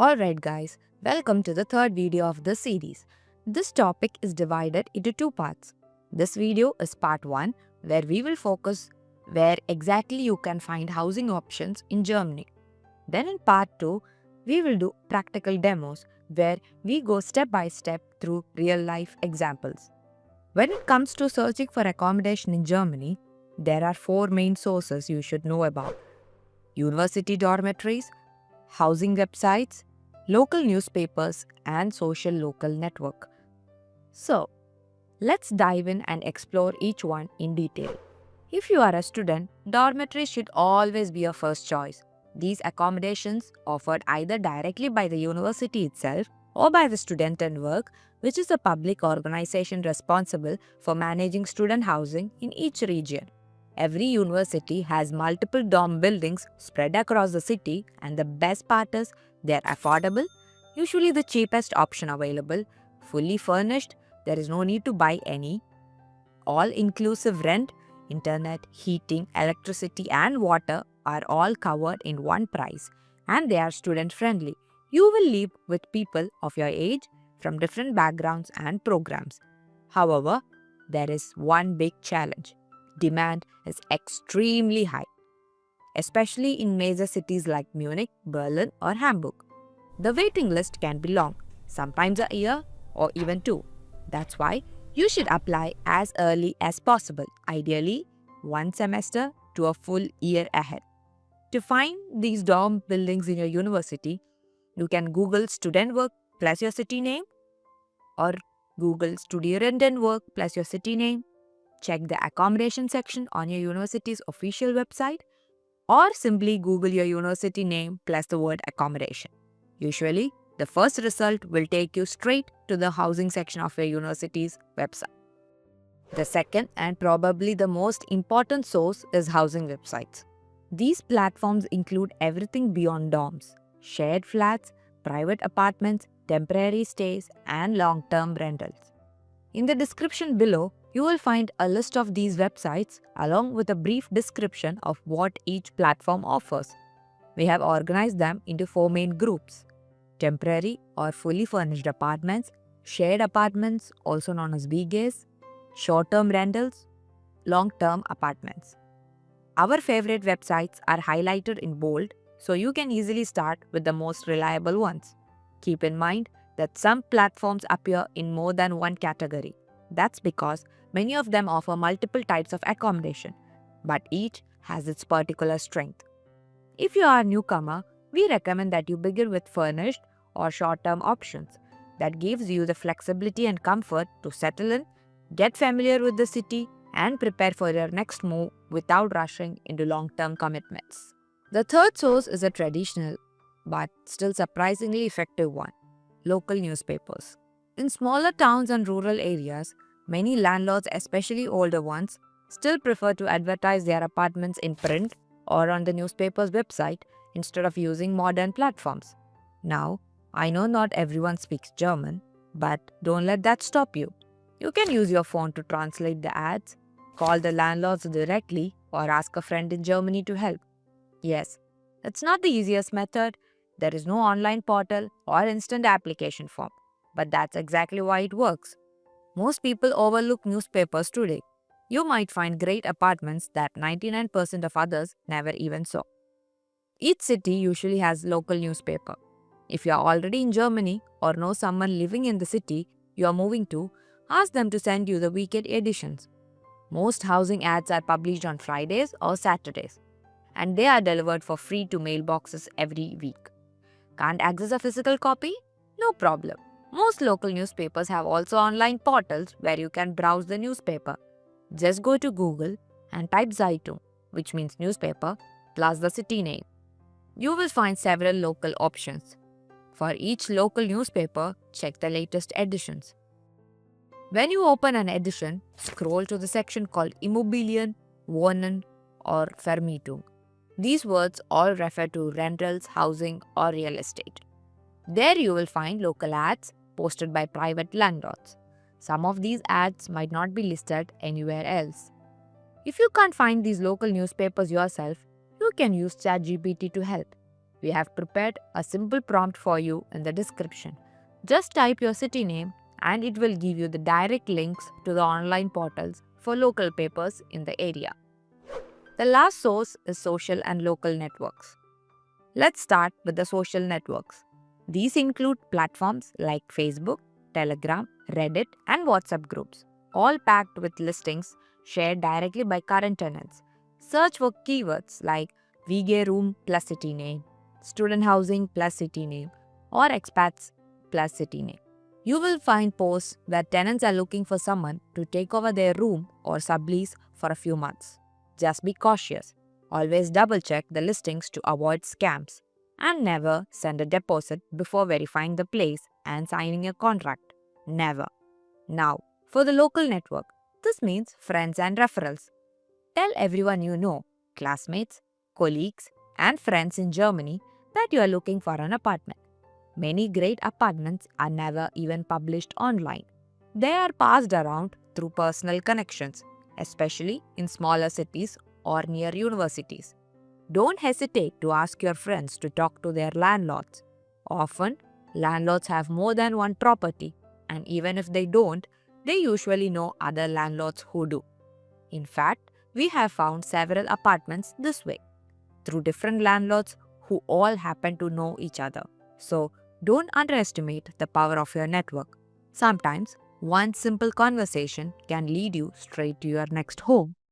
Alright guys, welcome to the third video of this series. This topic is divided into two parts. This video is part 1 where we will focus where exactly you can find housing options in Germany. Then in part 2, we will do practical demos where we go step by step through real life examples. When it comes to searching for accommodation in Germany, there are 4 main sources you should know about: university dormitories, housing websites, local newspapers, and social local network. So, let's dive in and explore each one in detail. If you are a student, dormitories should always be your first choice. These accommodations offered either directly by the university itself or by the Student and Work, which is a public organization responsible for managing student housing in each region. Every university has multiple dorm buildings spread across the city, and the best part is they're affordable, usually the cheapest option available, fully furnished, there is no need to buy any, all-inclusive rent, internet, heating, electricity and water are all covered in one price, and they are student-friendly. You will live with people of your age from different backgrounds and programs. However, there is one big challenge. Demand is extremely high, especially in major cities like Munich, Berlin, or Hamburg. The waiting list can be long, sometimes a year or even two. That's why you should apply as early as possible, ideally one semester to a full year ahead. To find these dorm buildings in your university, you can Google student work plus your city name, or Google student and work plus your city name. Check the accommodation section on your university's official website, or simply Google your university name plus the word accommodation. Usually, the first result will take you straight to the housing section of your university's website. The second and probably the most important source is housing websites. These platforms include everything beyond dorms: shared flats, private apartments, temporary stays, and long-term rentals. In the description below, you will find a list of these websites along with a brief description of what each platform offers. We have organized them into 4 main groups: temporary or fully furnished apartments, shared apartments also known as BGAs, short-term rentals, long-term apartments. Our favorite websites are highlighted in bold so you can easily start with the most reliable ones. Keep in mind that some platforms appear in more than one category. That's because many of them offer multiple types of accommodation, but each has its particular strength. If you are a newcomer, we recommend that you begin with furnished or short-term options. That gives you the flexibility and comfort to settle in, get familiar with the city, and prepare for your next move without rushing into long-term commitments. The third source is a traditional but still surprisingly effective one: local newspapers. In smaller towns and rural areas, many landlords, especially older ones, still prefer to advertise their apartments in print or on the newspaper's website instead of using modern platforms. Now, I know not everyone speaks German, but don't let that stop you. You can use your phone to translate the ads, call the landlords directly, or ask a friend in Germany to help. Yes, it's not the easiest method. There is no online portal or instant application form, but that's exactly why it works. Most people overlook newspapers today. You might find great apartments that 99% of others never even saw. Each city usually has local newspaper. If you are already in Germany or know someone living in the city you are moving to, ask them to send you the weekend editions. Most housing ads are published on Fridays or Saturdays, and they are delivered for free to mailboxes every week. Can't access a physical copy? No problem. Most local newspapers have also online portals where you can browse the newspaper. Just go to Google and type Zeitung, which means newspaper, plus the city name. You will find several local options. For each local newspaper, check the latest editions. When you open an edition, scroll to the section called Immobilien, Wohnen, or Vermietung. These words all refer to rentals, housing, or real estate. There you will find local ads posted by private landlords. Some of these ads might not be listed anywhere else. If you can't find these local newspapers yourself, you can use ChatGPT to help. We have prepared a simple prompt for you in the description. Just type your city name and it will give you the direct links to the online portals for local papers in the area. The last source is social and local networks. Let's start with the social networks. These include platforms like Facebook, Telegram, Reddit, and WhatsApp groups, all packed with listings shared directly by current tenants. Search for keywords like VG room plus city name, student housing plus city name, or expats plus city name. You will find posts where tenants are looking for someone to take over their room or sublease for a few months. Just be cautious. Always double check the listings to avoid scams. And never send a deposit before verifying the place and signing a contract. Never. Now, for the local network, this means friends and referrals. Tell everyone you know, classmates, colleagues, and friends in Germany that you are looking for an apartment. Many great apartments are never even published online. They are passed around through personal connections, especially in smaller cities or near universities. Don't hesitate to ask your friends to talk to their landlords. Often, landlords have more than one property, and even if they don't, they usually know other landlords who do. In fact, we have found several apartments this way, through different landlords who all happen to know each other. So, don't underestimate the power of your network. Sometimes, one simple conversation can lead you straight to your next home.